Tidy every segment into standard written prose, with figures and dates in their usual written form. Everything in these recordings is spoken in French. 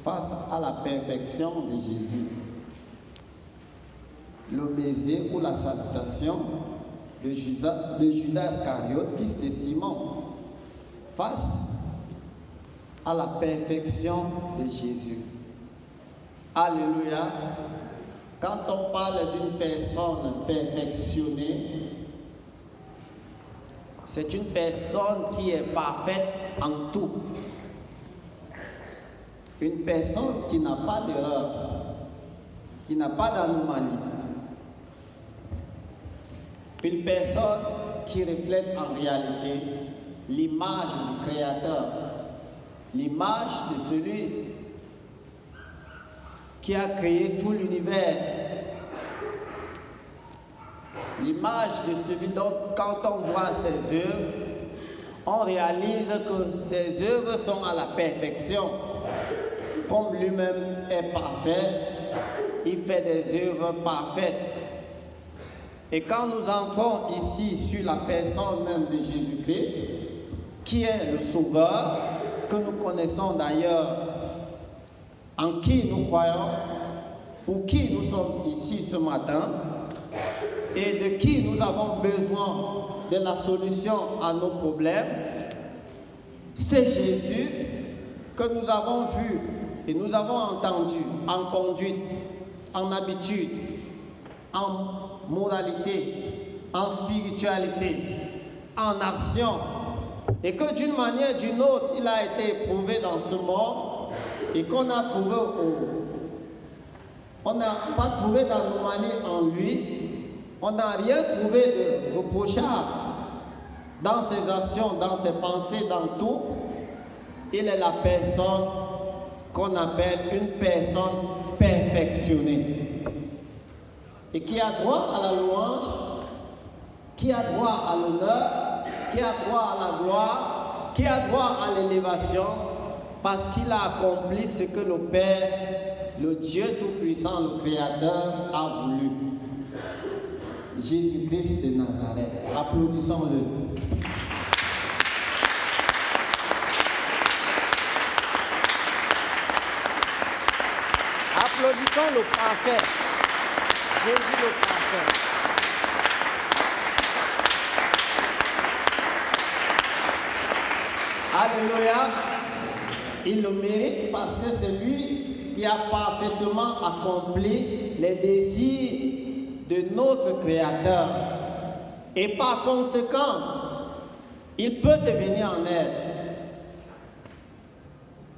Face à la perfection de Jésus, le baiser ou la salutation de Judas Iscariote, fils de Simon, face à la perfection de Jésus. Alléluia. Quand on parle d'une personne perfectionnée, c'est une personne qui est parfaite en tout. Une personne qui n'a pas d'erreur, qui n'a pas d'anomalie. Une personne qui reflète en réalité l'image du Créateur, l'image de celui qui a créé tout l'univers, l'image de celui dont, quand on voit ses œuvres, on réalise que ses œuvres sont à la perfection. Comme lui-même est parfait, il fait des œuvres parfaites. Et quand nous entrons ici sur la personne même de Jésus-Christ, qui est le Sauveur, que nous connaissons d'ailleurs, en qui nous croyons, pour qui nous sommes ici ce matin, et de qui nous avons besoin de la solution à nos problèmes, c'est Jésus que nous avons vu et nous avons entendu en conduite, en habitude, en moralité, en spiritualité, en action, et que d'une manière ou d'une autre, il a été éprouvé dans ce monde et qu'on a trouvé on n'a pas trouvé d'anomalie en lui, on n'a rien trouvé de reprochable dans ses actions, dans ses pensées, dans tout. Il est la personne qu'on appelle une personne perfectionnée et qui a droit à la louange, qui a droit à l'honneur, qui a droit à la gloire, qui a droit à l'élévation, parce qu'il a accompli ce que le Père, le Dieu Tout-Puissant, le Créateur, a voulu. Jésus-Christ de Nazareth. Applaudissons-le. Applaudissons le parfait. Jésus le parfait. Alléluia. Il le mérite parce que c'est lui qui a parfaitement accompli les désirs de notre Créateur. Et par conséquent, il peut te venir en aide.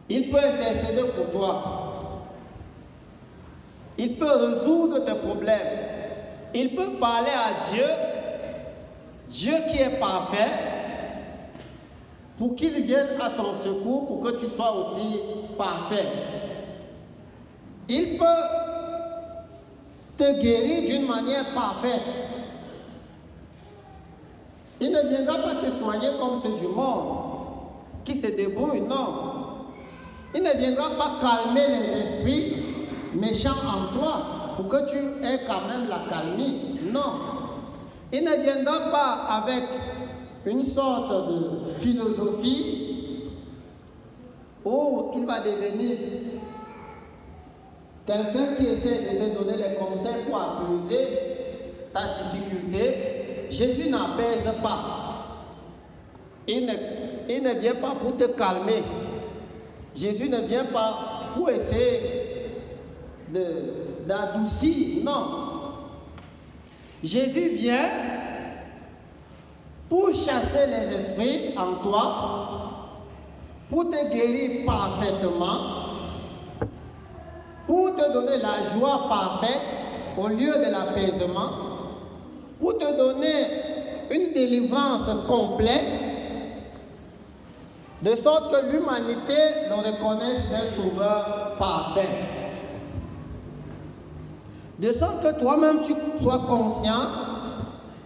Il peut intercéder pour toi. Il peut résoudre tes problèmes. Il peut parler à Dieu, Dieu qui est parfait, pour qu'il vienne à ton secours, pour que tu sois aussi parfait. Il peut te guérir d'une manière parfaite. Il ne viendra pas te soigner comme ceux du monde, qui se débrouillent, non. Il ne viendra pas calmer les esprits méchants en toi, pour que tu aies quand même la calmie, non. Il ne viendra pas avec une sorte de philosophie où il va devenir quelqu'un qui essaie de te donner les conseils pour apaiser ta difficulté. Jésus n'apaise pas. Il ne vient pas pour te calmer. Jésus ne vient pas pour essayer d'adoucir, non. Jésus vient pour chasser les esprits en toi, pour te guérir parfaitement, pour te donner la joie parfaite au lieu de l'apaisement, pour te donner une délivrance complète, de sorte que l'humanité le reconnaisse un sauveur parfait. de sorte que toi-même tu sois conscient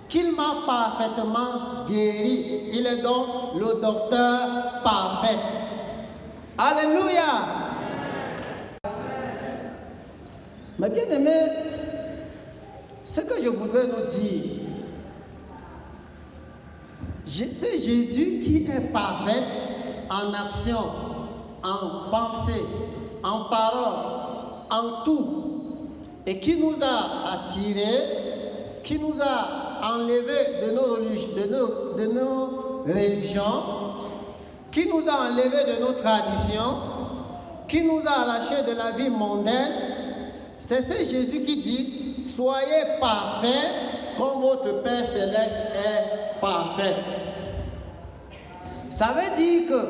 qu'il m'a parfaitement guéri. Il est donc le docteur parfait. Alléluia. Mais bien aimé, ce que je voudrais nous dire, c'est Jésus qui est parfait en action, en pensée, en parole, en tout, et qui nous a attirés, qui nous a enlevés de nos religions, qui nous a enlevés de nos traditions, qui nous a arrachés de la vie mondaine. C'est Jésus qui dit, soyez parfaits comme votre Père Céleste est parfait. Ça veut dire que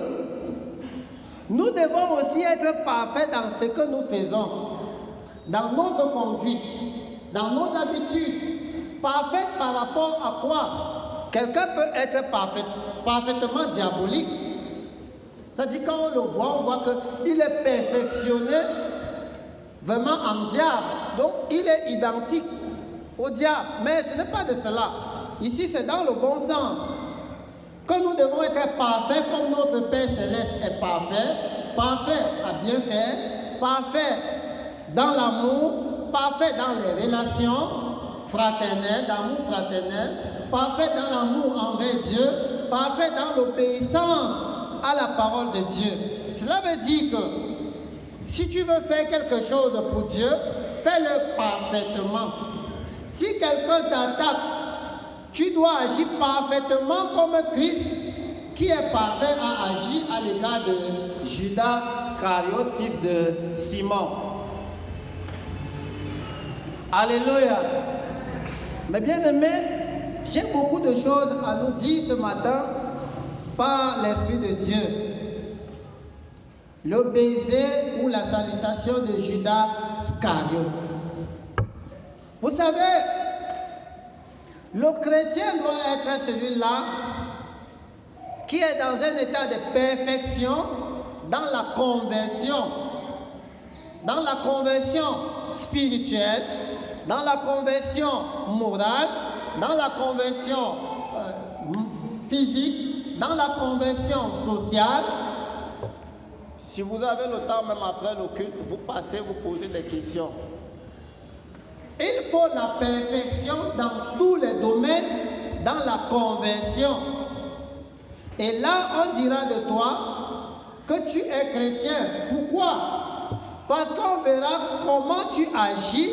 nous devons aussi être parfaits dans ce que nous faisons, dans notre conduite, dans nos habitudes. Parfaits par rapport à quoi? Quelqu'un peut être parfaitement diabolique. C'est-à-dire quand on le voit, on voit qu'il est perfectionné vraiment en diable. Donc il est identique au diable. Mais ce n'est pas de cela. Ici c'est dans le bon sens. Que nous devons être parfaits comme notre Père Céleste est parfait. Parfait à bien faire. Parfait dans l'amour. Parfait dans les relations fraternelles, d'amour fraternel. Parfait dans l'amour envers Dieu. Parfait dans l'obéissance à la parole de Dieu. Cela veut dire que si tu veux faire quelque chose pour Dieu, fais-le parfaitement. Si quelqu'un t'attaque, tu dois agir parfaitement comme Christ, qui est parfait, a agi à l'égard de Judas Iscariote, fils de Simon. Alléluia. Mais bien aimé, j'ai beaucoup de choses à nous dire ce matin par l'Esprit de Dieu. Le baiser ou la salutation de Judas Iscariote. Vous savez, le chrétien doit être celui-là qui est dans un état de perfection dans la conversion spirituelle, dans la conversion morale, dans la conversion physique, dans la conversion sociale. Si vous avez le temps, même après le culte, vous passez, vous posez des questions. Il faut la perfection dans tous les domaines, dans la conversion. Et là, on dira de toi que tu es chrétien. Pourquoi? Parce qu'on verra comment tu agis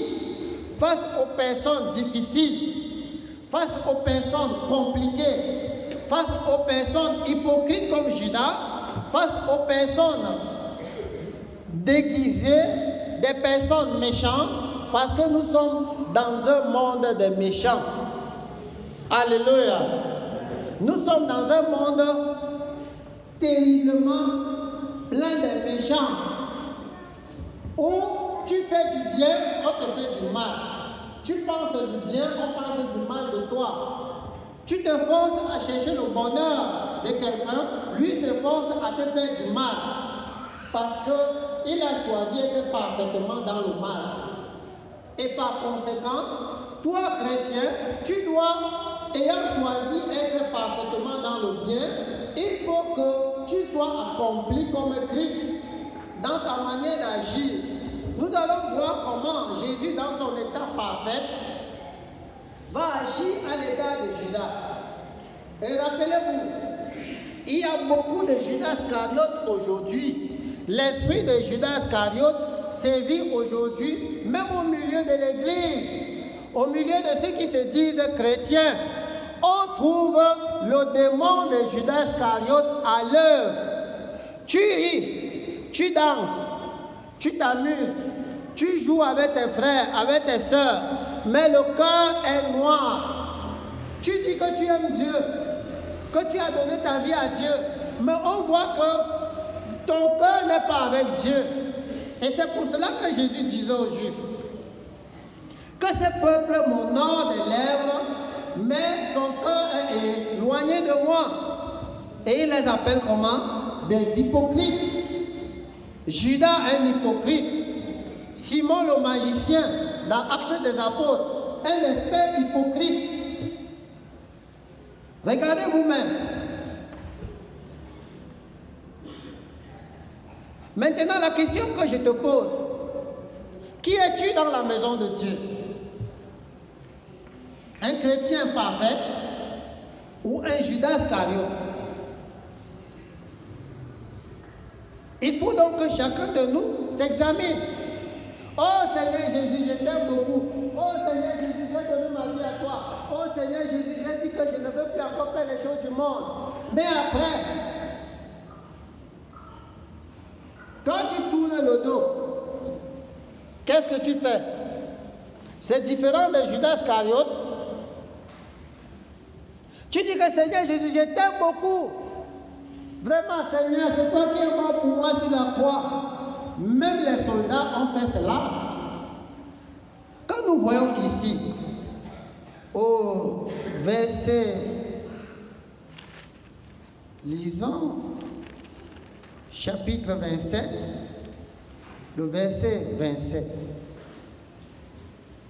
face aux personnes difficiles, face aux personnes compliquées, face aux personnes hypocrites comme Judas, face aux personnes déguisées, des personnes méchantes, parce que nous sommes dans un monde de méchants. Alléluia. Nous sommes dans un monde terriblement plein de méchants, où tu fais du bien, on te fait du mal. Tu penses du bien, on pense du mal de toi. Tu te forces à chercher le bonheur de quelqu'un, lui se force à te faire du mal, parce qu'il a choisi d'être parfaitement dans le mal. Et par conséquent, toi chrétien, tu dois, ayant choisi d'être parfaitement dans le bien, il faut que tu sois accompli comme Christ dans ta manière d'agir. Nous allons voir comment Jésus, dans son état parfait, va agir à l'égard de Judas. Et rappelez-vous, il y a beaucoup de Judas Iscariote aujourd'hui. L'esprit de Judas Iscariote sévit aujourd'hui, même au milieu de l'Église, au milieu de ceux qui se disent chrétiens. On trouve le démon de Judas Iscariote à l'œuvre. Tu ris, tu danses, tu t'amuses, tu joues avec tes frères, avec tes sœurs, mais le cœur est noir. Tu dis que tu aimes Dieu, que tu as donné ta vie à Dieu, mais on voit que ton cœur n'est pas avec Dieu. Et c'est pour cela que Jésus disait aux Juifs que ce peuple m'honore des lèvres, mais son cœur est éloigné de moi. Et il les appelle comment? Des hypocrites. Judas est un hypocrite. Simon le magicien, dans Actes des Apôtres, un expert hypocrite. Regardez vous-même. Maintenant, la question que je te pose, qui es-tu dans la maison de Dieu? Un chrétien parfait ou un Judas Iscariote? Il faut donc que chacun de nous s'examine. Oh Seigneur Jésus, je t'aime beaucoup. Oh Seigneur Jésus, j'ai donné ma vie à toi. Oh Seigneur Jésus, j'ai dit que je ne veux plus encore faire les choses du monde. Mais après, quand tu tournes le dos, qu'est-ce que tu fais? C'est différent de Judas Iscariote. Tu dis que Seigneur Jésus, je t'aime beaucoup. Vraiment Seigneur, c'est toi qui es mort pour moi sur la croix. Même les soldats ont fait cela. Quand nous voyons ici, au verset, lisons chapitre 27, le verset 27.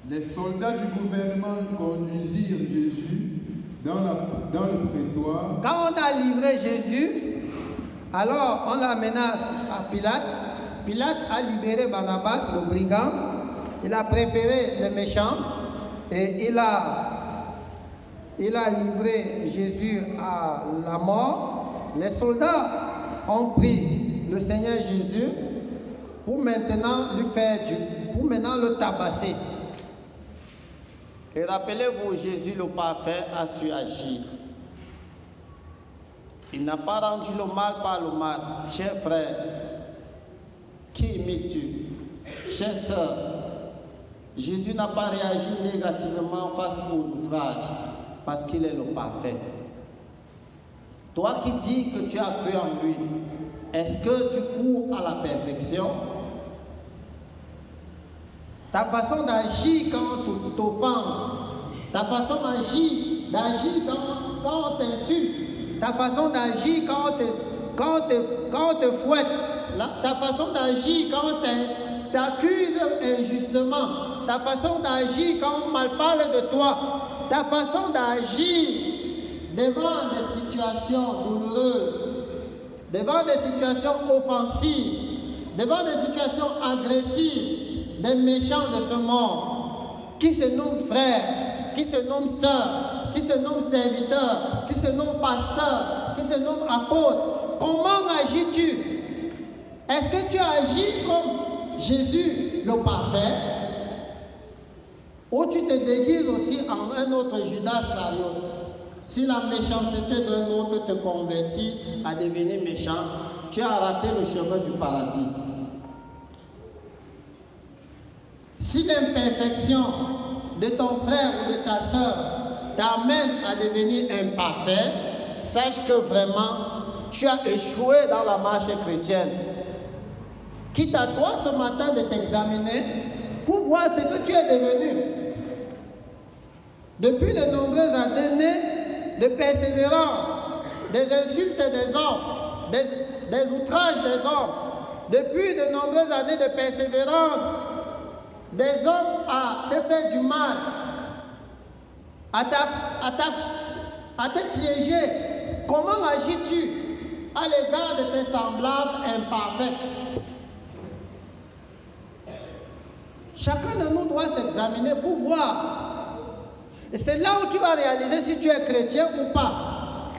Les soldats du gouvernement conduisirent Jésus dans le prétoire. Quand on a livré Jésus, alors on l'amena à Pilate. Pilate a libéré Barnabas, le brigand. Il a préféré le méchant et il a livré Jésus à la mort. Les soldats ont pris le Seigneur Jésus pour maintenant le tabasser. Et rappelez-vous, Jésus le parfait a su agir. Il n'a pas rendu le mal par le mal. Chers frères, qui imites-tu? Chère sœur, Jésus n'a pas réagi négativement face aux outrages parce qu'il est le parfait. Toi qui dis que tu as cru en lui, est-ce que tu cours à la perfection? Ta façon d'agir quand on t'offense, ta façon d'agir quand on t'insulte, ta façon d'agir quand on te fouette, ta façon d'agir quand on t'accuse injustement, ta façon d'agir quand on mal parle de toi, ta façon d'agir devant des situations douloureuses, devant des situations offensives, devant des situations agressives, des méchants de ce monde, qui se nomment frères, qui se nomment sœurs, qui se nomment serviteurs, qui se nomment pasteurs, qui se nomment apôtres. Comment agis-tu? Est-ce que tu agis comme Jésus le parfait? Ou tu te déguises aussi en un autre Judas Iscariote? Si la méchanceté d'un autre te convertit à devenir méchant, tu as raté le chemin du paradis. Si l'imperfection de ton frère ou de ta soeur t'amène à devenir imparfait, sache que vraiment tu as échoué dans la marche chrétienne. Quitte à toi ce matin de t'examiner pour voir ce que tu es devenu. Depuis de nombreuses années de persévérance, des insultes des hommes, des outrages des hommes, depuis de nombreuses années de persévérance, des hommes à te faire du mal, à te piéger. Comment agis-tu à l'égard de tes semblables imparfaits? Chacun de nous doit s'examiner pour voir. Et c'est là où tu vas réaliser si tu es chrétien ou pas.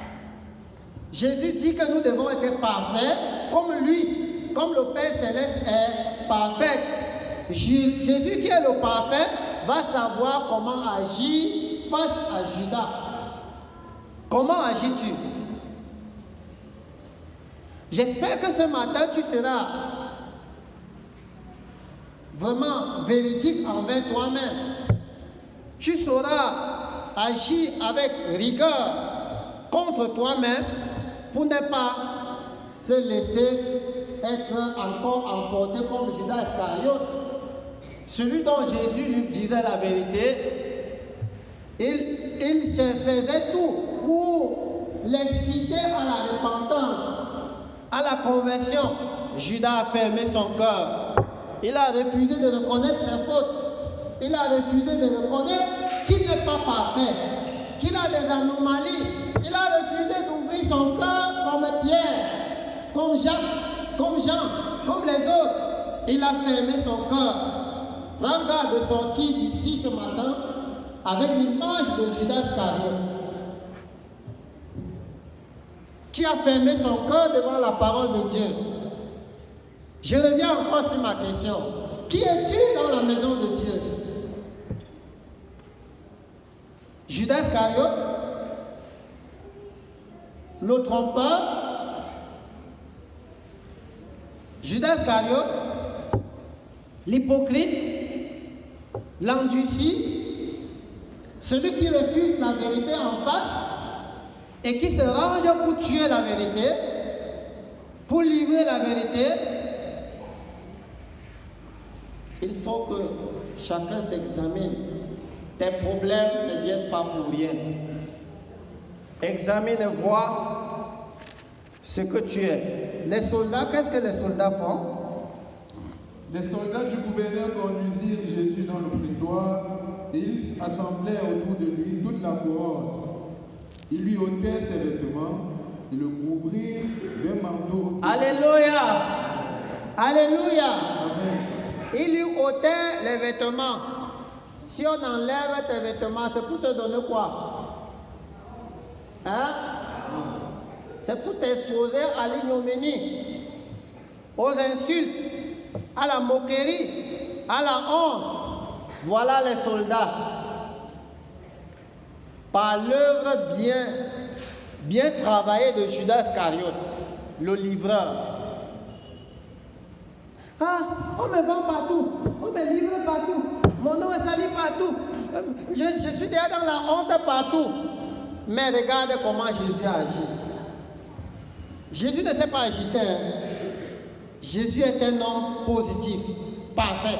Jésus dit que nous devons être parfaits comme lui, comme le Père Céleste est parfait. Jésus qui est le parfait va savoir comment agir face à Judas. Comment agis-tu? J'espère que ce matin tu seras vraiment véridique envers toi-même. Tu sauras agir avec rigueur contre toi-même pour ne pas se laisser être encore emporté comme Judas Iscariote. Celui dont Jésus lui disait la vérité, il se faisait tout pour l'exciter à la repentance, à la conversion. Judas a fermé son cœur. Il a refusé de reconnaître ses fautes. Il a refusé de reconnaître qu'il n'est pas parfait, qu'il a des anomalies. Il a refusé d'ouvrir son cœur comme Pierre, comme Jacques, comme Jean, comme les autres. Il a fermé son cœur. Prends garde de sortir d'ici ce matin avec l'image de Judas Iscariote, qui a fermé son cœur devant la parole de Dieu. Je reviens encore sur ma question. Qui es-tu dans la maison de Dieu? Judas Iscariote, le trompeur, Judas Iscariote, l'hypocrite, l'endurci, celui qui refuse la vérité en face et qui se range pour tuer la vérité, pour livrer la vérité. Il faut que chacun s'examine. Tes problèmes ne viennent pas pour rien. Examine et vois ce que tu es. Les soldats, qu'est-ce que les soldats font? Les soldats du gouverneur conduisirent Jésus dans le prétoire et ils assemblèrent autour de lui toute la cohorte. Ils lui ôtèrent ses vêtements et le couvrirent d'un manteau. Alléluia! Alléluia! Amen. Ils lui ôtaient les vêtements. Si on enlève tes vêtements, c'est pour te donner quoi? Hein? C'est pour t'exposer à l'ignominie, aux insultes, à la moquerie, à la honte. Voilà les soldats. Par l'œuvre bien travaillée de Judas Iscariote, le livreur. Ah, on me vend partout, on me livre partout, mon nom est sali partout, je suis déjà dans la honte partout. Mais regarde comment Jésus a agi. Jésus ne s'est pas agité. Jésus est un homme positif, parfait.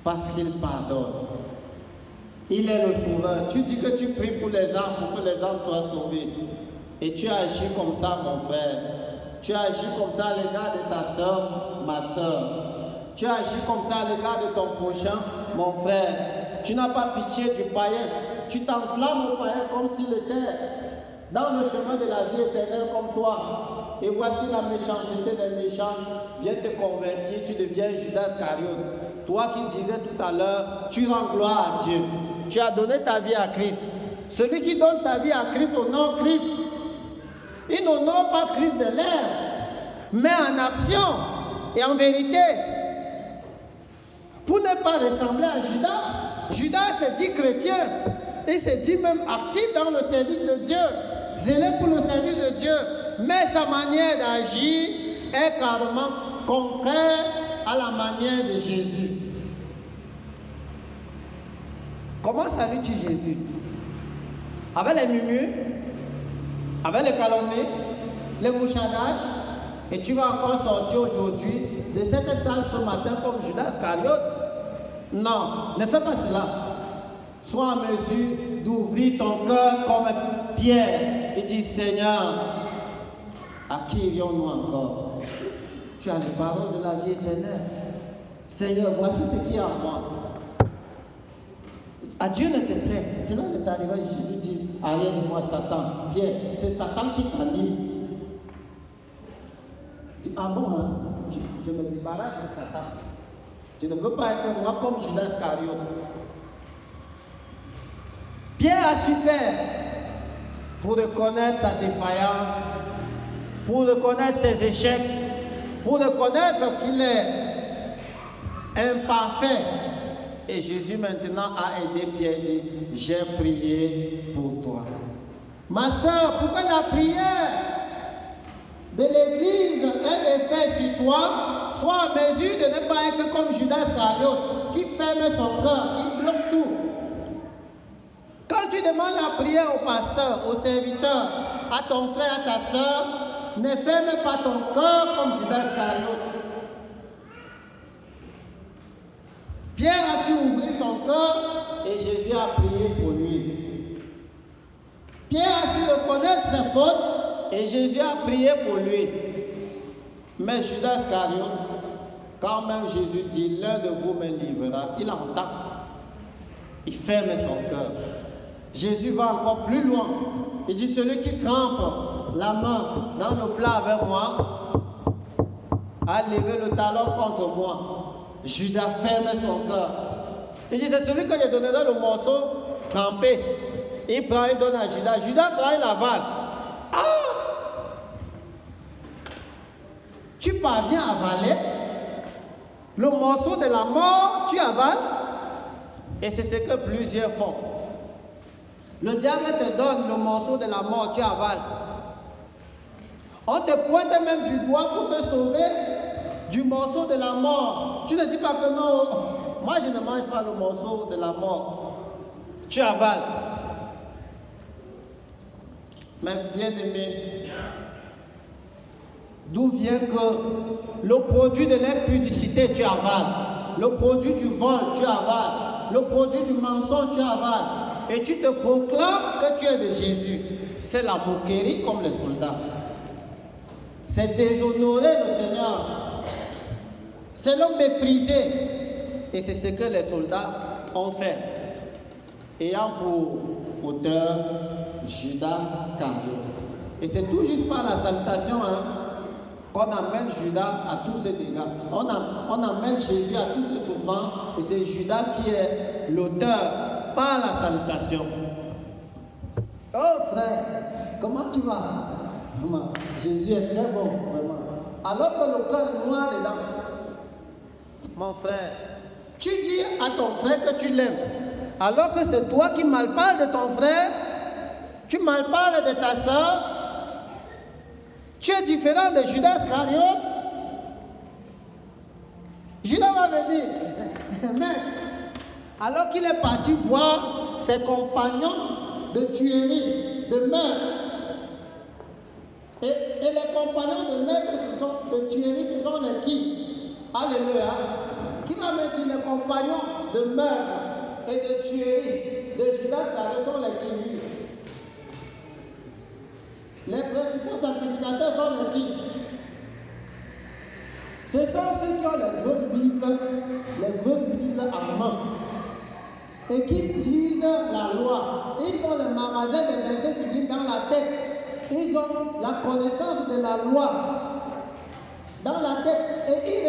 Parce qu'il pardonne. Il est le sauveur. Tu dis que tu pries pour les âmes, pour que les âmes soient sauvées. Et tu agis comme ça, mon frère. Tu agis comme ça à l'égard de ta soeur, ma soeur. Tu agis comme ça à l'égard de ton prochain, mon frère. Tu n'as pas pitié du païen. Tu t'enflammes au païen comme s'il était dans le chemin de la vie éternelle comme toi. Et voici la méchanceté des méchants vient te convertir, tu deviens Judas Iscariote. Toi qui disais tout à l'heure, tu rends gloire à Dieu. Tu as donné ta vie à Christ. Celui qui donne sa vie à Christ honore Christ. Il n'honore pas Christ de l'air, mais en action et en vérité. Pour ne pas ressembler à Judas, Judas se dit chrétien. Il se dit même actif dans le service de Dieu, zélé pour le service de Dieu. Mais sa manière d'agir est carrément contraire à la manière de Jésus. Comment salues-tu Jésus? Avec les murmures, avec les calomnies, les mouchadages, et tu vas encore sortir aujourd'hui de cette salle ce matin comme Judas Iscariote? Non, ne fais pas cela. Sois en mesure d'ouvrir ton cœur comme Pierre et dis Seigneur, à qui irions-nous encore? Tu as les paroles de la vie éternelle. Seigneur, voici ce qui est en moi. À Dieu ne te plaise. Si cela ne t'arrive pas, Jésus dit, arrière de moi Satan. Pierre, c'est Satan qui t'anime. Tu dis, ah bon, hein? Je me débarrasse de Satan. Je ne veux pas être moi comme Judas Iscariote. Pierre a su faire pour reconnaître sa défaillance, pour reconnaître ses échecs, pour reconnaître qu'il est imparfait. Et Jésus maintenant a aidé Pierre et dit, j'ai prié pour toi. Ma soeur, pourquoi la prière de l'Église ait effet sur toi, sois en mesure de ne pas être comme Judas Iscariote, qui ferme son cœur, qui bloque tout. Quand tu demandes la prière au pasteur, au serviteur, à ton frère, à ta soeur, ne ferme pas ton cœur comme Judas Iscariote. Pierre a su ouvrir son cœur et Jésus a prié pour lui. Pierre a su reconnaître ses fautes et Jésus a prié pour lui. Mais Judas Iscariote, quand même Jésus dit, l'un de vous me livrera, il entend. Il ferme son cœur. Jésus va encore plus loin. Il dit, celui qui trempe la main dans le plat avec moi, a levé le talon contre moi. Judas ferme son cœur. Il dit, c'est celui que je donnerai le morceau trempé. Il prend, il donne à Judas. Judas prend, il avale. Ah! Tu parviens à avaler le morceau de la mort, tu avales. Et c'est ce que plusieurs font. Le diable te donne le morceau de la mort, tu avales. On te pointe même du doigt pour te sauver du morceau de la mort. Tu ne dis pas que non, moi je ne mange pas le morceau de la mort. Tu avales. Mais bien aimé, d'où vient que le produit de l'impudicité, tu avales. Le produit du vol, tu avales. Le produit du mensonge, tu avales. Et tu te proclames que tu es de Jésus. C'est la moquerie comme les soldats. C'est déshonorer le Seigneur. C'est le mépriser. Et c'est ce que les soldats ont fait. Ayant pour auteur Judas Iscariote. Et c'est tout juste par la salutation qu'on amène Judas à tous ces dégâts. On amène Jésus à toutes ces souffrances. Et c'est Judas qui est l'auteur par la salutation. Oh frère, comment tu vas? Maman, Jésus est très bon, vraiment. Alors que le cœur est noir dedans. Mon frère, tu dis à ton frère que tu l'aimes, alors que c'est toi qui malparles de ton frère, tu malparles de ta soeur, tu es différent de Judas Iscariote. Judas va venir, mais alors qu'il est parti voir ses compagnons de tuerie, de meurtre. Et les compagnons de meurtre, de tuerie, ce sont les qui? Alléluia. Qui va me dire les compagnons de meurtre et de tuerie de Judas Iscariote sont les qui? Les principaux sacrificateurs sont les qui? Ce sont ceux qui ont les grosses Bibles en main. Et qui lisent la loi. Ils ont le magasin des versets bibliques dans la tête. Ils ont la connaissance de la loi dans la tête. Et ils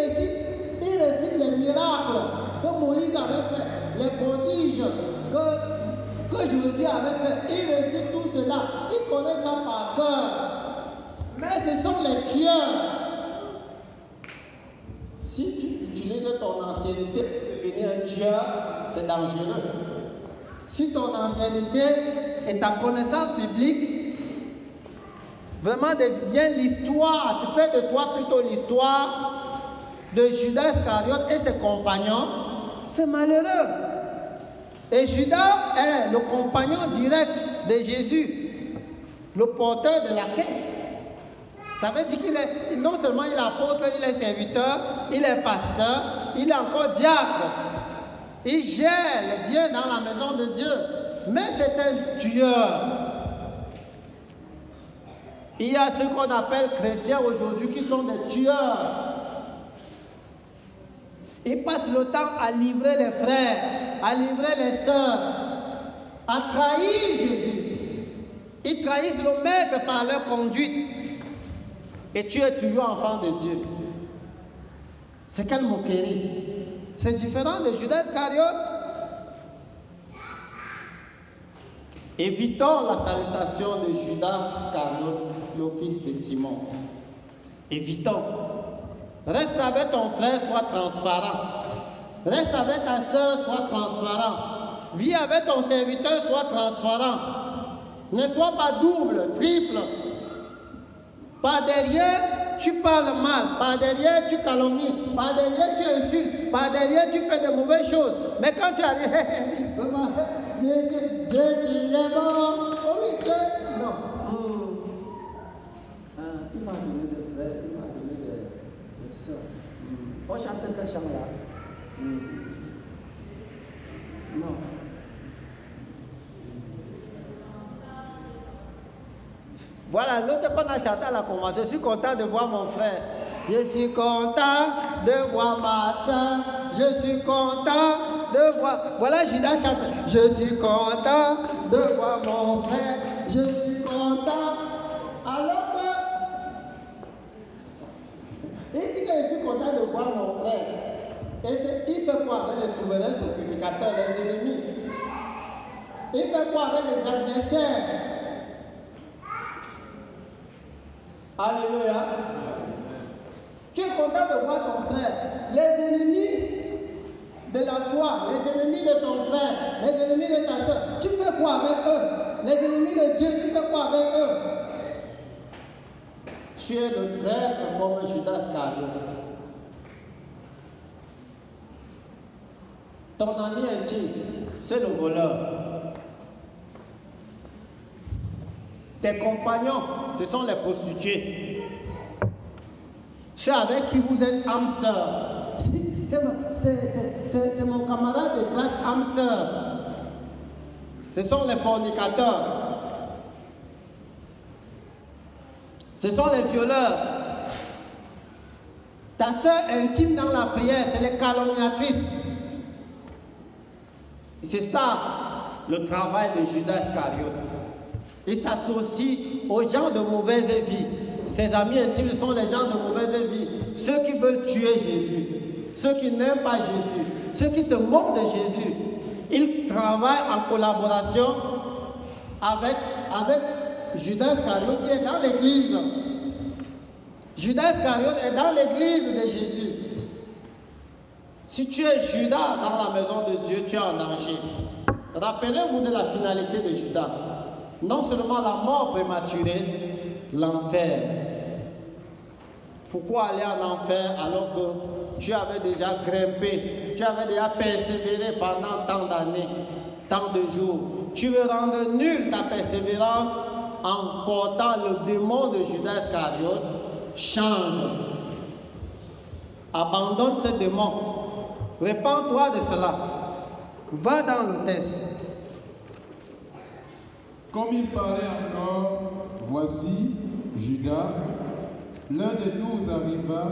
récitent les miracles que Moïse avait fait, les prodiges que Josué avait fait. Ils récitent tout cela. Ils connaissent ça par cœur. Mais ce sont les tueurs. Si tu utilises ton ancienneté pour devenir un tueur, c'est dangereux. Si ton ancienneté et ta connaissance biblique vraiment devient l'histoire, tu fais de toi plutôt l'histoire de Judas Iscariote et ses compagnons, c'est malheureux. Et Judas est le compagnon direct de Jésus, le porteur de la caisse. Ça veut dire qu'il est, non seulement il est apôtre, il est serviteur, il est pasteur, il est encore diacre. Il gère les biens dans la maison de Dieu. Mais c'est un tueur. Il y a ceux qu'on appelle chrétiens aujourd'hui qui sont des tueurs. Ils passent le temps à livrer les frères, à livrer les sœurs, à trahir Jésus. Ils trahissent le maître par leur conduite. Et tu es toujours enfant de Dieu. C'est quelle moquerie. C'est différent de Judas Iscariote. Évitons la salutation de Judas Iscariote, le fils de Simon. Évitons. Reste avec ton frère, sois transparent. Reste avec ta soeur, sois transparent. Vis avec ton serviteur, sois transparent. Ne sois pas double, triple. Par derrière, tu parles mal. Par derrière, tu calomnies. Par derrière, tu insultes. Par derrière, tu fais de mauvaises choses. Mais quand tu arrives, Dieu, tu es bon. Oh oui, Dieu. Non. Il m'a donné des frères, il m'a donné des soeurs. On chante quel chant là? Non. Voilà, l'autre qu'on a chanté à la convention, je suis content de voir mon frère. Je suis content de voir ma soeur. Je suis content de voir. Voilà, Judas chante. Je suis content de voir mon frère. Je suis content. Alors que, il dit que je suis content de voir mon frère. Et il fait quoi avec les souverains sacrificateurs, les ennemis? Il fait quoi avec les adversaires? Alléluia. Tu es content de voir ton frère. Les ennemis de la foi, les ennemis de ton frère, les ennemis de ta soeur, tu fais quoi avec eux? Les ennemis de Dieu, tu fais quoi avec eux? Tu es le traître comme Judas Iscariot. Ton ami intime, c'est le voleur. Tes compagnons, ce sont les prostituées. Ceux avec qui vous êtes âme sœur. C'est mon camarade de classe âme sœur. Ce sont les fornicateurs. Ce sont les violeurs. Ta sœur intime dans la prière, c'est les calomniatrices. C'est ça le travail de Judas Iscariot. Il s'associe aux gens de mauvaise vie. Ses amis intimes sont les gens de mauvaise vie. Ceux qui veulent tuer Jésus. Ceux qui n'aiment pas Jésus. Ceux qui se moquent de Jésus. Il travaille en collaboration avec Judas Iscariot qui est dans l'église. Judas Iscariot est dans l'église de Jésus. Si tu es Judas dans la maison de Dieu, tu es en danger. Rappelez-vous de la finalité de Judas. Non seulement la mort prématurée, l'enfer. Pourquoi aller en enfer alors que tu avais déjà grimpé, tu avais déjà persévéré pendant tant d'années, tant de jours? Tu veux rendre nulle ta persévérance en portant le démon de Judas Iscariot. Change. Abandonne ce démon. Répands-toi de cela. Va dans le test. Comme il parlait encore, voici Judas, l'un de nous arriva,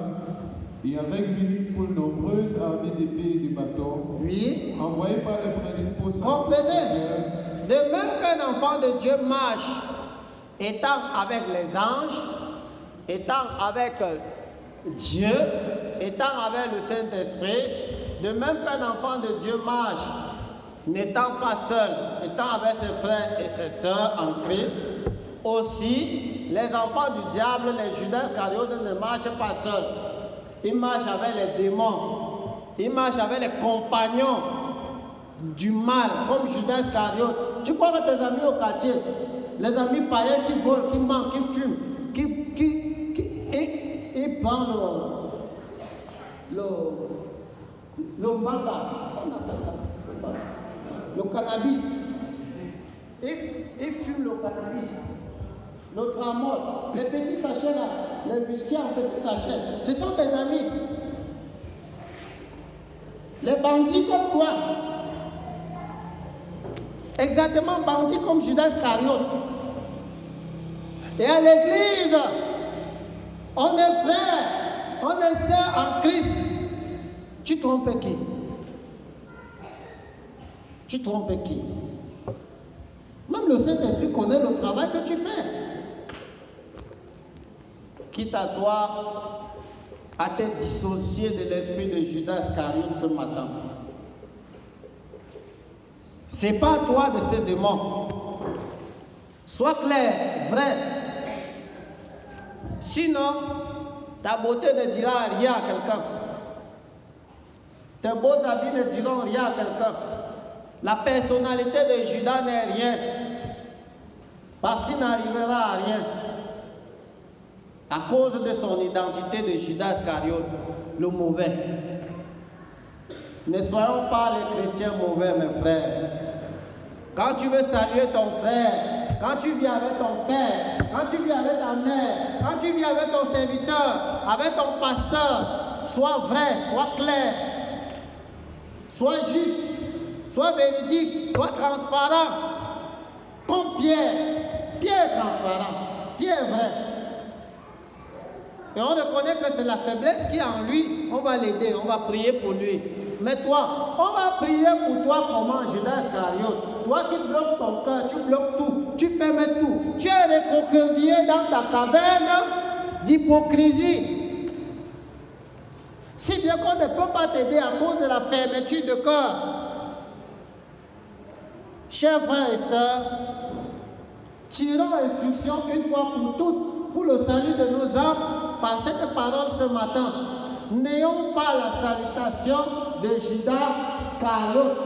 et avec lui une foule nombreuse armée d'épées et de bâtons, Oui. envoyés par les principaux Comprenez. De même qu'un enfant de Dieu marche, étant avec les anges, étant avec Dieu, étant avec le Saint-Esprit, de même qu'un enfant de Dieu marche, n'étant pas seul, étant avec ses frères et ses sœurs en Christ, aussi les enfants du diable, les Judas Iscariot, ne marchent pas seuls. Ils marchent avec les démons, ils marchent avec les compagnons du mal, comme Judas Iscariot. Tu crois que tes amis au quartier, les amis païens qui volent, qui mentent, qui fument, ils prennent le manga, on appelle ça, le cannabis. Ils fument le cannabis, le tramol, les petits sachets là, les biscuits en petits sachets. Ce sont tes amis. Les bandits comme toi. Exactement, bandits comme Judas Iscariot. Et à l'église, on est frère, on est sœur en Christ. Tu trompes qui? Tu trompes qui? Même le Saint-Esprit connaît le travail que tu fais. Quitte à toi à te dissocier de l'esprit de Judas Iscariot ce matin. Ce n'est pas toi de ces démons. Sois clair, vrai. Sinon, ta beauté ne dira rien à quelqu'un. Tes beaux habits ne diront rien à quelqu'un. La personnalité de Judas n'est rien. Parce qu'il n'arrivera à rien. À cause de son identité de Judas Iscariot, le mauvais. Ne soyons pas les chrétiens mauvais, mes frères. Quand tu veux saluer ton frère, quand tu vis avec ton père, quand tu vis avec ta mère, quand tu vis avec ton serviteur, avec ton pasteur, sois vrai, sois clair, sois juste, sois véridique, sois transparent. Comme Pierre. Pierre est transparent. qui est vrai. Et on reconnaît que c'est la faiblesse qui est en lui. On va l'aider, on va prier pour lui. Mais toi, on va prier pour toi comment, Judas Iscariote. Toi qui bloques ton cœur, tu bloques tout, tu fermes tout. Tu es recroquevillé dans ta caverne d'hypocrisie. Si bien qu'on ne peut pas t'aider à cause de la fermeture de cœur. Chers frères et sœurs, tirons instruction une fois pour toutes pour le salut de nos âmes par cette parole ce matin. N'ayons pas la salutation de Judas Iscariote.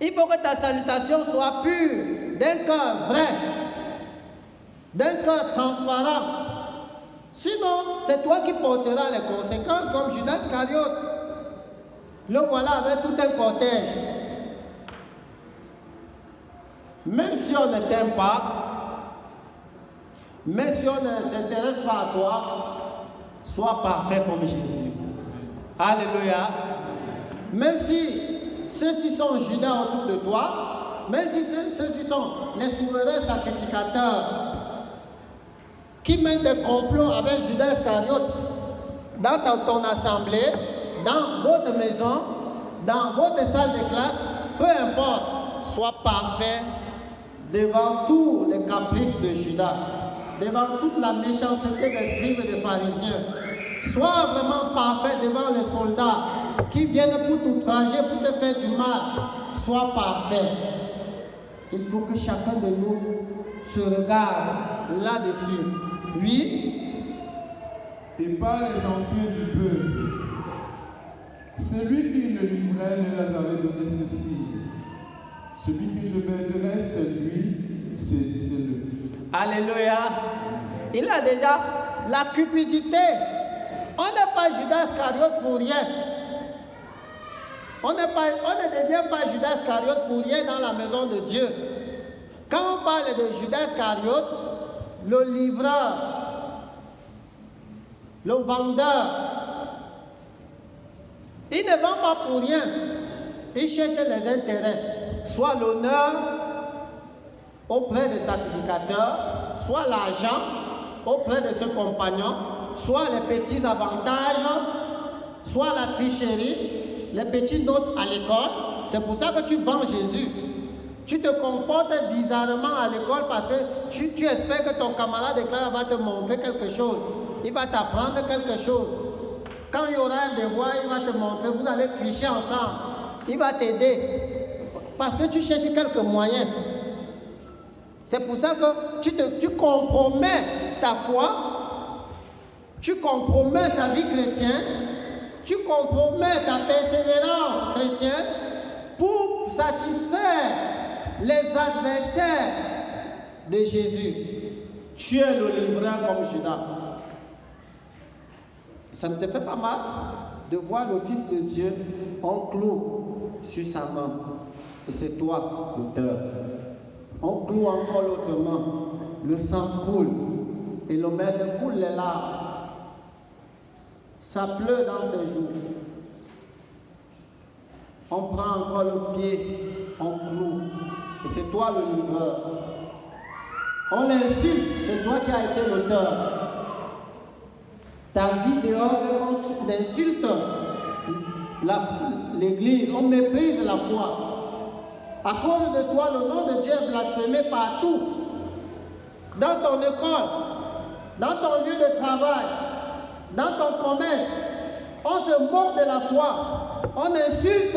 Il faut que ta salutation soit pure, d'un cœur vrai, d'un cœur transparent. Sinon, c'est toi qui porteras les conséquences comme Judas Iscariote. Le voilà avec tout un cortège. Même si on ne t'aime pas, même si on ne s'intéresse pas à toi, sois parfait comme Jésus. Alléluia. Même si ceux-ci sont Judas autour de toi, même si ceux-ci sont les souverains sacrificateurs qui mènent des complots avec Judas Iscariote dans ton assemblée, dans votre maison, dans votre salle de classe, peu importe, sois parfait devant tous les caprices de Judas, devant toute la méchanceté des scribes et des pharisiens. Sois vraiment parfait devant les soldats qui viennent pour t'outrager, pour te faire du mal. Sois parfait. Il faut que chacun de nous se regarde là-dessus. Oui. Et par les anciens du peuple, celui qui le livrait leur avait donné ceci. Celui que je baiserai, c'est lui, saisissez-le. Alléluia. Il a déjà la cupidité. On n'est pas Judas Iscariote pour rien. On ne devient pas Judas Iscariote pour rien dans la maison de Dieu. Quand on parle de Judas Iscariote, le livreur, le vendeur, il ne vend pas pour rien. Il cherche les intérêts. Soit l'honneur auprès des sacrificateurs, soit l'argent auprès de ce compagnon, soit les petits avantages, soit la tricherie, les petites notes à l'école. C'est pour ça que tu vends Jésus. Tu te comportes bizarrement à l'école parce que tu espères que ton camarade de classe va te montrer quelque chose. Il va t'apprendre quelque chose. Quand il y aura un devoir, il va te montrer, vous allez tricher ensemble. Il va t'aider. Parce que tu cherches quelques moyens. C'est pour ça que tu compromets ta foi, tu compromets ta vie chrétienne, tu compromets ta persévérance chrétienne pour satisfaire les adversaires de Jésus. Tu es le livreur comme Judas. Ça ne te fait pas mal de voir le Fils de Dieu en clou sur sa main. Et c'est toi, l'auteur. On cloue encore l'autre main. Le sang coule. Et le maître coule les larmes. Ça pleut dans ses jours. On prend encore le pied. On cloue. Et c'est toi le livreur. On l'insulte. C'est toi qui as été l'auteur. Ta vie dehors d'insulte l'Église. On méprise la foi. À cause de toi, le nom de Dieu est blasphémé partout. Dans ton école, dans ton lieu de travail, dans ton commerce, on se moque de la foi. On insulte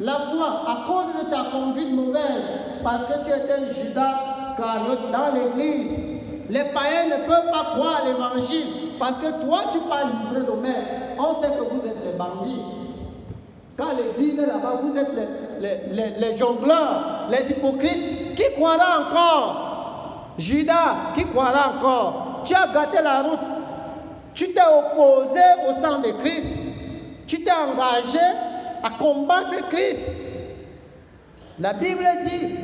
la foi à cause de ta conduite mauvaise, parce que tu es un Judas Iscariote dans l'église. Les païens ne peuvent pas croire à l'évangile, parce que toi, tu parles livré de maître. On sait que vous êtes les bandits. Quand l'église est là-bas, vous êtes les jongleurs, les hypocrites. Qui croira encore? Judas, qui croira encore? Tu as gâté la route. Tu t'es opposé au sang de Christ. Tu t'es engagé à combattre Christ. La Bible dit,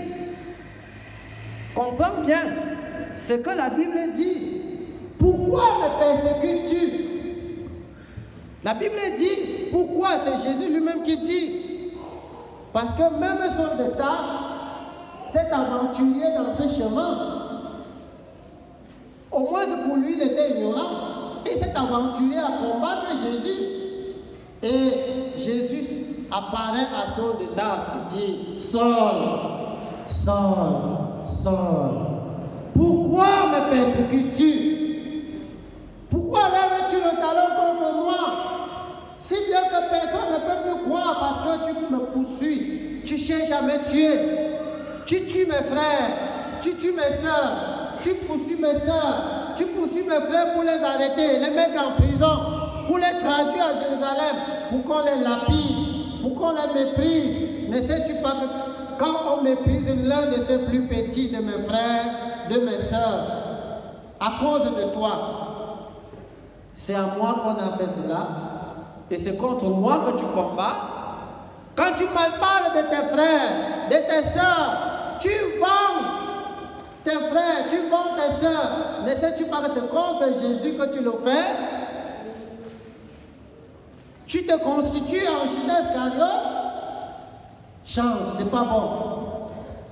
comprends bien ce que la Bible dit. Pourquoi me persécutes-tu? La Bible dit, pourquoi? C'est Jésus lui-même qui dit. Parce que même Saul de Tarse, cet aventurier dans ce chemin. Au moins pour lui, il était ignorant. Il s'est aventuré à combattre Jésus. Et Jésus apparaît à Saul de Tarse et dit, Saul, Saul, Saul, pourquoi me persécutes-tu? Pourquoi lèves-tu le talon contre moi? Si bien que personne ne peut plus croire parce que tu me poursuis, tu cherches à me tuer. Tu tues mes frères, tu tues mes soeurs, tu poursuis mes soeurs, tu poursuis mes frères pour les arrêter, les mettre en prison, pour les traduire à Jérusalem, pour qu'on les lapide, pour qu'on les méprise. Ne sais-tu pas que quand on méprise l'un de ces plus petits de mes frères, de mes soeurs, à cause de toi, c'est à moi qu'on a fait cela, et c'est contre moi que tu combats. Quand tu me parles de tes frères, de tes soeurs, tu vends tes frères, tu vends tes soeurs. Ne sais-tu pas que c'est contre Jésus que tu le fais? Tu te constitues en Judas Iscariote? Change, c'est pas bon.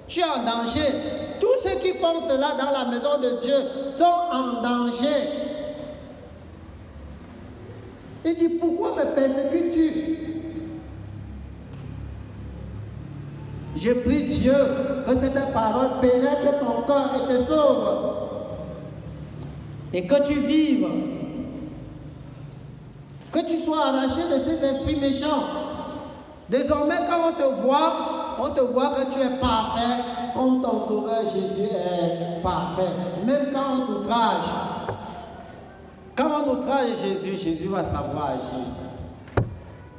Tu es en danger. Tous ceux qui font cela dans la maison de Dieu sont en danger. Il dit, pourquoi me persécutes-tu? Je prie Dieu que cette parole pénètre ton cœur et te sauve. Et que tu vives. Que tu sois arraché de ces esprits méchants. Désormais, quand on te voit que tu es parfait, comme ton sauveur Jésus est parfait. Même quand on t'outrage. Quand on outrage Jésus, Jésus va savoir agir.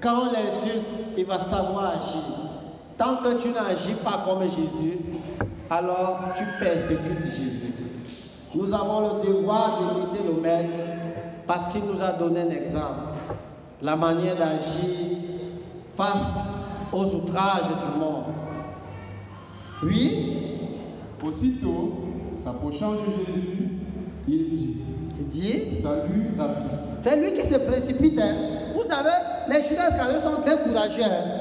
Quand on l'insulte, il va savoir agir. Tant que tu n'agis pas comme Jésus, alors tu persécutes Jésus. Nous avons le devoir d'imiter le Maître parce qu'il nous a donné un exemple. La manière d'agir face aux outrages du monde. Oui. Aussitôt, s'approchant de Jésus, il dit, salut, Rabbi. C'est lui qui se précipite. Hein. Vous savez, les Judas Iscariotes sont très courageux. Hein.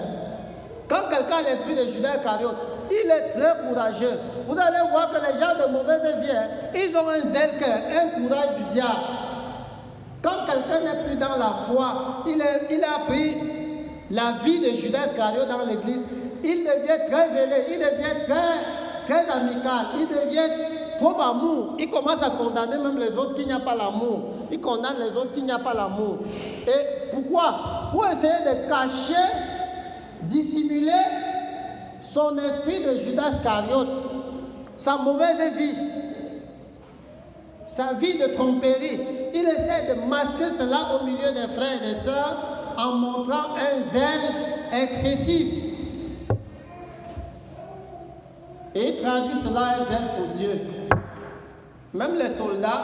Quand quelqu'un a l'esprit de Judas Iscariote, il est très courageux. Vous allez voir que les gens de mauvaise vie, hein, ils ont un zèle cœur, un courage du diable. Quand quelqu'un n'est plus dans la foi, il a pris la vie de Judas Iscariote dans l'église, il devient très zélé, il devient très amical, il devient trop amour. Il commence à condamner même les autres qui n'y a pas l'amour. Il condamne les autres qui n'y a pas l'amour. Et pourquoi? Pour essayer de cacher, dissimuler son esprit de Judas Iscariote, sa mauvaise vie, sa vie de tromperie. Il essaie de masquer cela au milieu des frères et des sœurs en montrant un zèle excessif. Et il traduit cela un zèle pour Dieu. Même les soldats,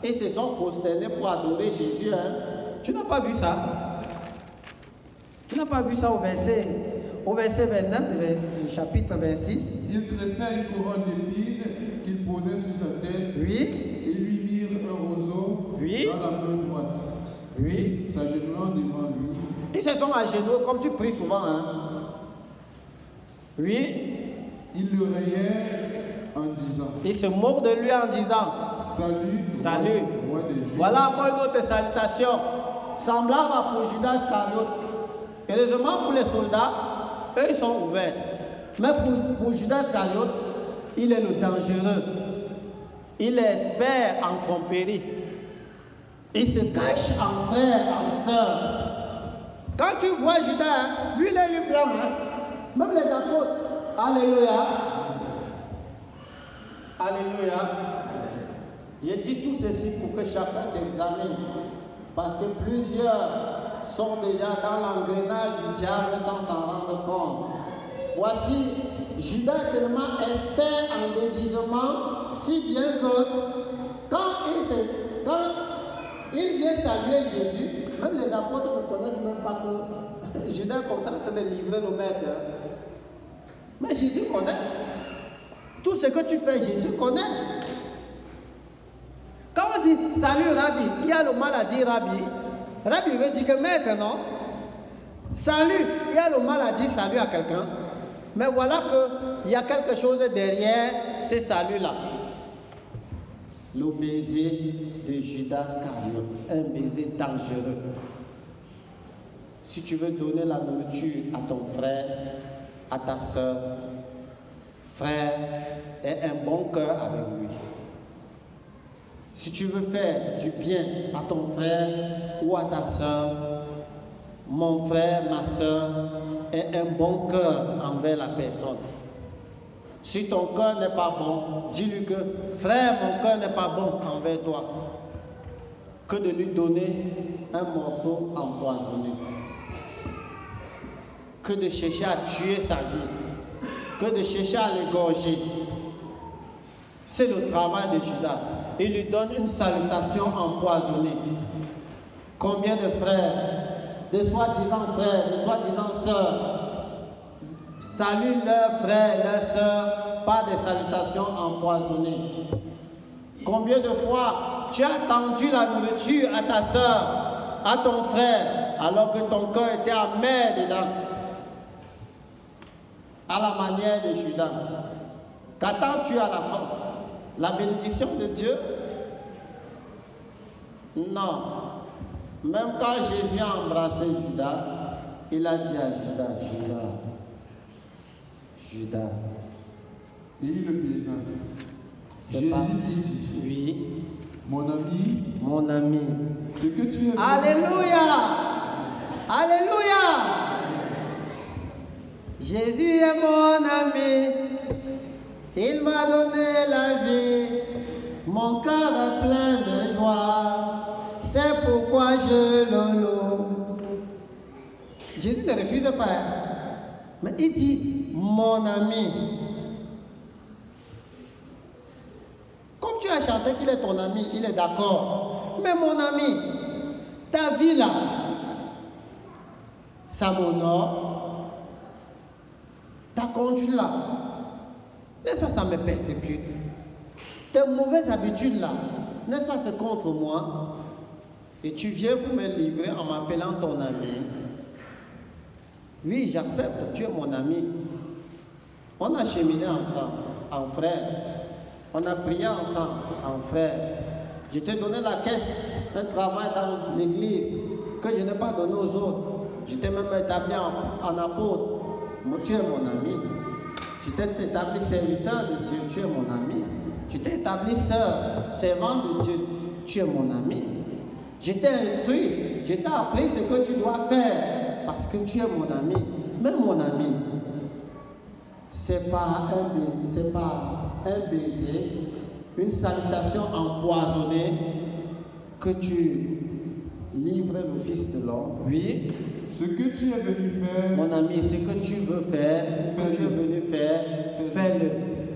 ils se sont prosternés pour adorer Jésus. Hein. Tu n'as pas vu ça? Tu n'as pas vu ça au verset 29 du chapitre 26? Il tressa une couronne d'épines qu'il posait sur sa tête. Oui. Et lui mirent un roseau dans la main droite. Oui. S'agenouillant devant lui. Ils se sont agenouillés comme tu pries souvent. Hein? Oui. Il le rayait en disant. Il se moque de lui en disant. Salut. Roi des Juifs. Voilà encore une autre salutation. Semblable à pour Judas Iscariote. Heureusement pour les soldats, eux ils sont ouverts. Mais pour Judas Iscariote, il est le dangereux. Il est expert en tromperie. Il se cache en frère, en sœur. Quand tu vois Judas, hein, lui il est lui blanc. Hein. Même les apôtres. Alléluia. Alléluia. Je dis tout ceci pour que chacun s'examine. Parce que plusieurs sont déjà dans l'engrenage du diable sans s'en rendre compte. Voici, Judas est tellement expert en déguisement, si bien que quand il vient saluer Jésus, même les apôtres ne connaissent même pas que Judas est comme ça en train de livrer le maître. Mais Jésus connaît. Tout ce que tu fais, Jésus connaît. Quand on dit salut Rabbi, il y a le mal à dire Rabbi. Rabbi veut dire que maître, non? Salut, il y a le mal à dire salut à quelqu'un. Mais voilà qu'il y a quelque chose derrière ces saluts-là. Le baiser de Judas Iscariote, un baiser dangereux. Si tu veux donner la nourriture à ton frère, à ta soeur, frère, aie un bon cœur avec lui. Si tu veux faire du bien à ton frère ou à ta soeur, mon frère, ma soeur, aie un bon cœur envers la personne. Si ton cœur n'est pas bon, dis-lui que frère, mon cœur n'est pas bon envers toi. Que de lui donner un morceau empoisonné. Que de chercher à tuer sa vie. Que de chercher à l'égorger. C'est le travail de Judas. Il lui donne une salutation empoisonnée. Combien de frères, de soi-disant frères, de soi-disant sœurs, saluent leurs frères, leurs sœurs par des salutations empoisonnées. Combien de fois tu as tendu la nourriture à ta sœur, à ton frère, alors que ton cœur était amer dedans, à la manière de Judas. Qu'attends-tu à la fin? La bénédiction de Dieu? Non. Même quand Jésus a embrassé Judas, il a dit à Judas, Judas. Et il le plaisant. Jésus lui dit, oui, mon ami, ce que tu es. Alléluia! Alléluia! Jésus est mon ami, il m'a donné la vie, mon cœur est plein de joie, c'est pourquoi je le loue. Jésus ne refuse pas, mais il dit mon ami. Comme tu as chanté qu'il est ton ami, il est d'accord. Mais mon ami, ta vie là, ça m'honore. Ta conduite là, n'est-ce pas, ça me persécute. Tes mauvaises habitudes là, n'est-ce pas, c'est contre moi. Et tu viens pour me livrer en m'appelant ton ami. Oui, j'accepte, tu es mon ami. On a cheminé ensemble, en frère. On a prié ensemble, en frère. Je t'ai donné la caisse, un travail dans l'église que je n'ai pas donné aux autres. Je t'ai même établi en apôtre. Tu es mon ami. Tu t'es établi serviteur de Dieu, tu es mon ami. Tu t'es établi sœur, servant de Dieu, tu es mon ami. Je t'ai instruit, je t'ai appris ce que tu dois faire parce que tu es mon ami. Mais mon ami, c'est pas un baiser, une salutation empoisonnée que tu livres le Fils de l'homme. Oui. Ce que tu es venu faire. Mon ami, ce que tu veux faire, ce que tu es venu faire, fais-le.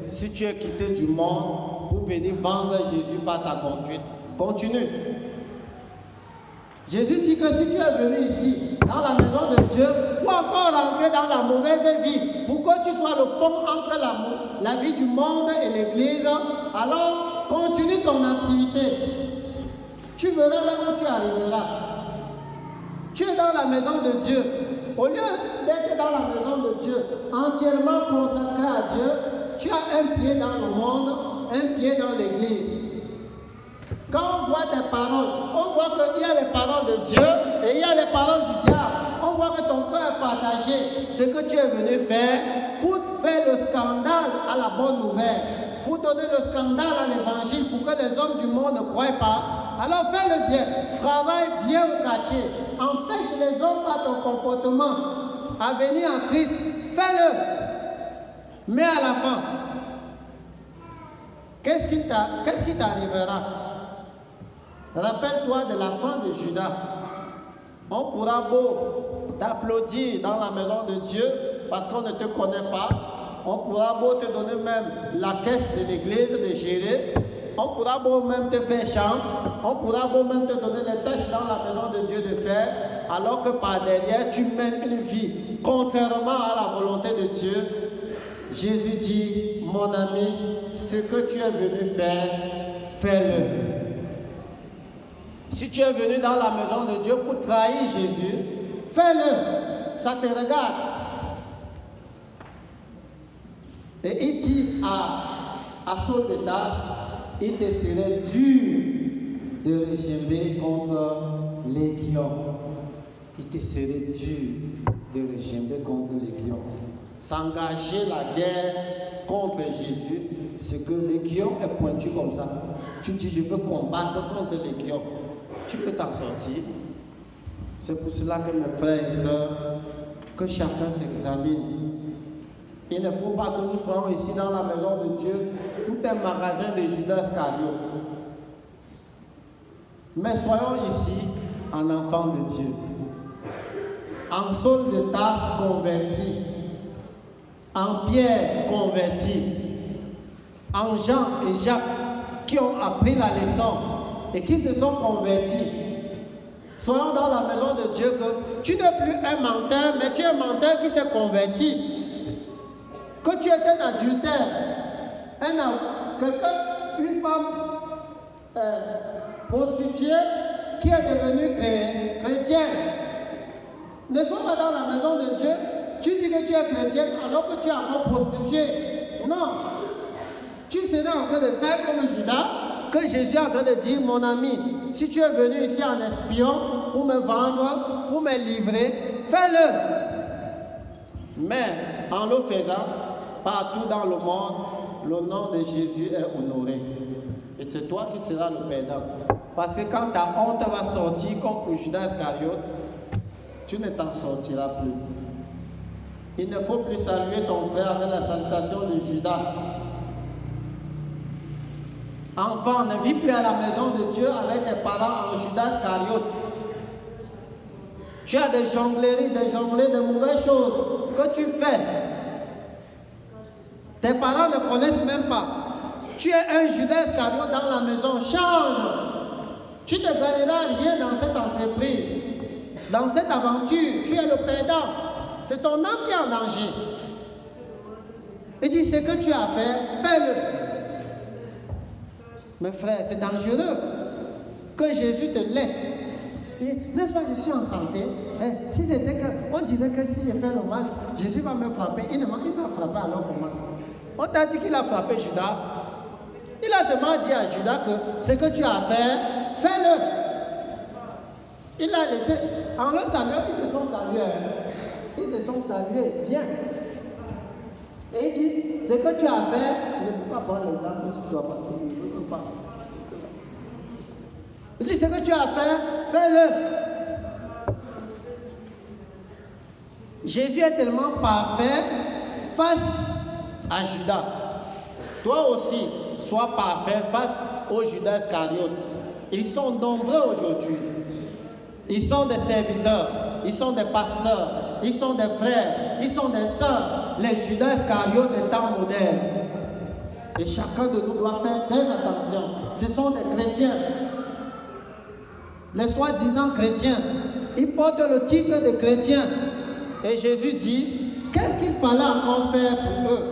Si tu es quitté du monde pour venir vendre Jésus par ta conduite, continue. Jésus dit que si tu es venu ici, dans la maison de Dieu, ou encore rentrer dans la mauvaise vie, pour que tu sois le pont entre la vie du monde et l'Église, alors continue ton activité. Tu verras là où tu arriveras. Tu es dans la maison de Dieu. Au lieu d'être dans la maison de Dieu, entièrement consacré à Dieu, tu as un pied dans le monde, un pied dans l'Église. Quand on voit tes paroles, on voit qu'il y a les paroles de Dieu et il y a les paroles du diable. On voit que ton cœur est partagé. Ce que tu es venu faire pour faire le scandale à la bonne nouvelle, pour donner le scandale à l'évangile, pour que les hommes du monde ne croient pas. Alors fais le bien, travaille bien au quartier, empêche les hommes par ton comportement à venir en Christ. Fais-le. Mais à la fin, qu'est-ce qui t'arrivera? Rappelle-toi de la fin de Judas. On pourra beau t'applaudir dans la maison de Dieu parce qu'on ne te connaît pas. On pourra beau te donner même la caisse de l'église de gérer. On pourra beau même te faire chanter. On pourra beau même te donner les tâches dans la maison de Dieu de faire. Alors que par derrière, tu mènes une vie contrairement à la volonté de Dieu. Jésus dit, mon ami, ce que tu es venu faire, fais-le. Si tu es venu dans la maison de Dieu pour trahir Jésus, fais-le. Ça te regarde. Et il dit à Saul de Tarse, il te serait dur de régimer contre les lions. Il te serait dur de régimer contre les lions. S'engager la guerre contre Jésus, c'est que le lion est pointu comme ça. Tu dis, je veux combattre contre les lions. Tu peux t'en sortir. C'est pour cela que mes frères et sœurs, que chacun s'examine. Il ne faut pas que nous soyons ici dans la maison de Dieu, tout un magasin de Judas Iscariote. Mais soyons ici en enfants de Dieu, en Saul de Tarse converti, en Pierre converti, en Jean et Jacques qui ont appris la leçon et qui se sont convertis. Soyons dans la maison de Dieu que tu n'es plus un menteur, mais tu es un menteur qui s'est converti. Que tu étais un adultère, une femme prostituée qui est devenue chrétienne. Ne sois pas dans la maison de Dieu, tu dis que tu es chrétienne alors que tu es encore prostituée. Non. Tu serais en train de faire comme Judas, que Jésus est en train de dire, mon ami, si tu es venu ici en espion pour me vendre, pour me livrer, fais-le. Mais en le faisant, partout dans le monde, le nom de Jésus est honoré. Et c'est toi qui seras le perdant. Parce que quand ta honte va sortir comme pour Judas Iscariote, tu ne t'en sortiras plus. Il ne faut plus saluer ton frère avec la salutation de Judas. Enfant, ne vis plus à la maison de Dieu avec tes parents en Judas Iscariote. Tu as des jongleries, de mauvaises choses que tu fais. Tes parents ne connaissent même pas. Tu es un Judas Iscariote dans la maison. Change. Tu ne gagneras rien dans cette entreprise. Dans cette aventure, tu es le perdant. C'est ton âme qui est en danger. Il dit, ce que tu as fait, fais-le. Mes frères, c'est dangereux que Jésus te laisse. N'est-ce pas, je suis en santé. Si c'était que, on disait que si je fais le mal, Jésus va me frapper. Il m'a frappé alors comment? On t'a dit qu'il a frappé Judas. Il a seulement dit à Judas que ce que tu as fait, fais-le. Il a laissé. En le saluant, ils se sont salués. Ils se sont salués bien. Et il dit, ce que tu as fait, je ne peux pas prendre l'exemple sur toi parce que je ne peux pas. Il dit, ce que tu as fait, fais-le. Jésus est tellement parfait face à Judas. Toi aussi, sois parfait face au Judas Iscariote. Ils sont nombreux aujourd'hui. Ils sont des serviteurs, ils sont des pasteurs, ils sont des frères, ils sont des sœurs. Les Judas Iscariote des temps modernes. Et chacun de nous doit faire très attention. Ce sont des chrétiens. Les soi-disant chrétiens. Ils portent le titre de chrétiens. Et Jésus dit, qu'est-ce qu'il fallait encore faire pour eux?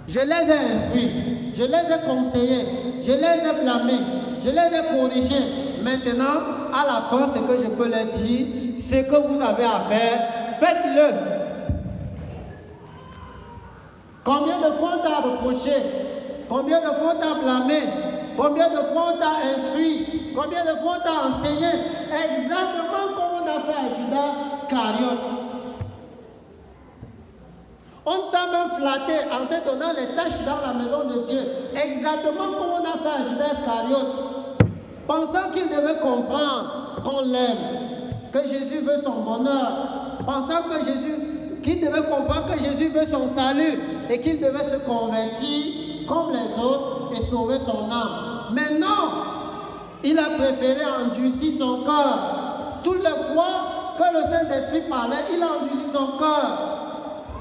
Je les ai instruits, je les ai conseillés, je les ai blâmés, je les ai corrigés. Maintenant, à la fin, ce que je peux leur dire, ce que vous avez à faire, faites-le. Combien de fois on t'a reproché? Combien de fois on t'a blâmé? Combien de fois on t'a instruit? Combien de fois on t'a enseigné? Exactement comme on a fait à Judas Iscariote. On t'a même flatté en te donnant les tâches dans la maison de Dieu. Exactement comme on a fait à Judas Iscariote. Pensant qu'il devait comprendre qu'on l'aime, que Jésus veut son bonheur. Pensant qu'il devait comprendre que Jésus veut son salut et qu'il devait se convertir comme les autres et sauver son âme. Mais non, il a préféré endurcir son cœur. Toutes les fois que le Saint-Esprit parlait, il a endurci son cœur.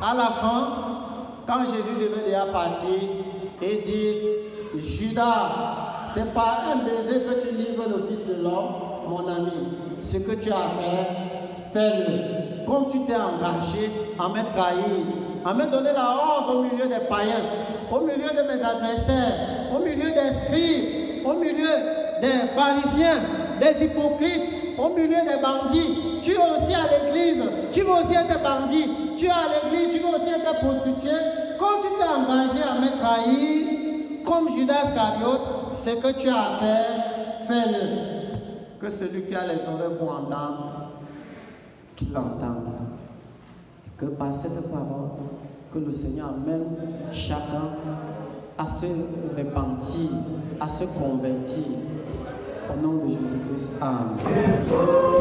À la fin, quand Jésus devait déjà partir, il dit, Judas, c'est par un baiser que tu livres le Fils de l'homme, mon ami. Ce que tu as fait, fais-le. Comme tu t'es engagé à me trahir, à me donner la honte au milieu des païens, au milieu de mes adversaires, au milieu des scribes, au milieu des pharisiens, des hypocrites, au milieu des bandits. Tu es aussi à l'église, tu veux aussi être bandit. Tu es à l'église, tu veux aussi être prostitué. Quand tu t'es engagé à me trahir, comme Judas Iscariote, ce que tu as à faire, fais-le. Que celui qui a les oreilles pour entendre, qu'il entende. Que par cette parole, que le Seigneur amène chacun à se repentir, à se convertir. Au nom de Jésus-Christ. Amen.